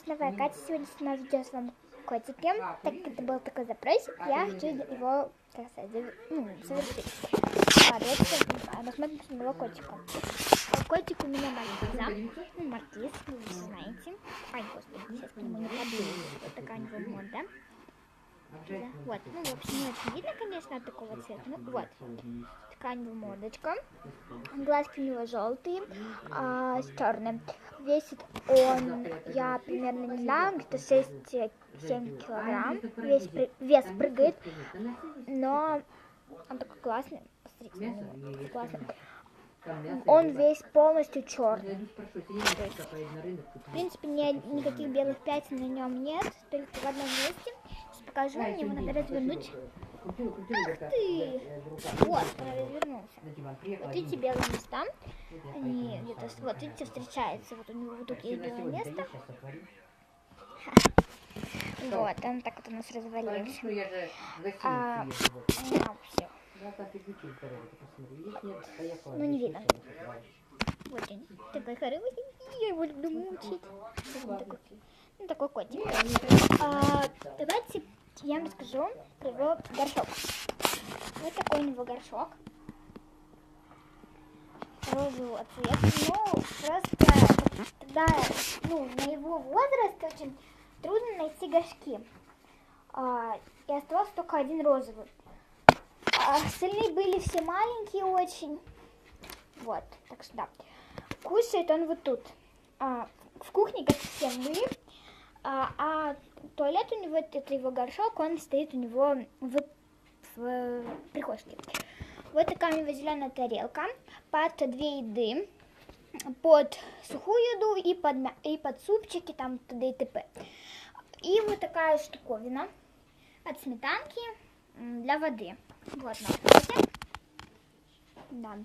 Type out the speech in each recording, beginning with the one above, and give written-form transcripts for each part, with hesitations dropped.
Новая Катя сегодня снимает видео с вами котиком. Так как это был такой запросик, я хочу его, как сказать, завершить. Давайте посмотрим на моего котика. Котик у меня Маркиза. Маркиз, вы уже знаете. Ай, господи, сейчас к нему не подъедет. Вот такая у него мода. Вот, ну, в общем, не очень видно, конечно, от такого цвета. Ну, вот, такая у него мордочка. Глазки у него желтые, с черным. Весит он, я примерно не знаю, где-то 6-7 килограмм. Вес прыгает, но он такой классный. Посмотрите на него, классный. Он весь полностью черный. В принципе, никаких белых пятен на нем нет, только в одном месте. Сейчас покажу, мне его надо развернуть. Ах ты! Вот, он развернулся. Вот видите белые места? Они где-то, вот видите, встречаются. Вот у него вот тут есть белое место. Вот, он так вот у нас развалился. Все. Ну, не видно. Вот он, такой хороший. Я его люблю мучить. Ну, такой котик. Давайте я вам расскажу про его горшок. Вот такой у него горшок. Розового цвета. Ну, просто тогда, ну, на его возраст очень трудно найти горшки. И оставался только один розовый. Остальные были все маленькие очень. Вот, так что да. Кушает он вот тут. В кухне, как все мы. Туалет у него, это его горшок, он стоит у него в прихожке. Вот такая у него зеленая тарелка. Под 2 еды. Под сухую еду и под супчики, там т.д. и т.п. И вот такая штуковина от сметанки для воды. Вот, смотрите. Да.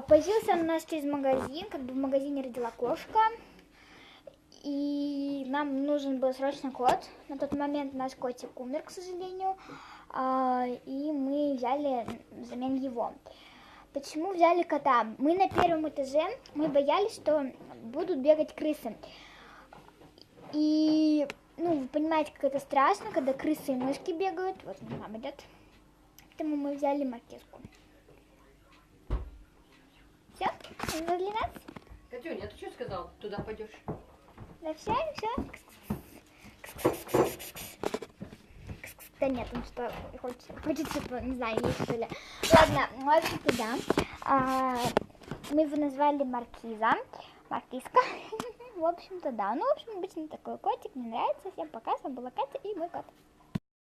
Появился он у нас через магазин, как бы в магазине родила кошка. И нам нужен был срочно кот. На тот момент наш котик умер, к сожалению. И мы взяли взамен его. Почему взяли кота? Мы на первом этаже, мы боялись, что будут бегать крысы. И, ну, вы понимаете, как это страшно, когда крысы и мышки бегают. Вот мама идет. Поэтому мы взяли Маркизку. Все? Это для нас? Катюня, ты что сказал? Туда пойдешь? Да все. Да нет, он что, хочет, не знаю, есть что ли. Ладно, в общем-то, да. Мы его назвали Маркиза. Маркизка. В общем-то, да. Ну, в общем, обычно такой котик. Мне нравится. Всем пока. С вами была Катя и мой кот.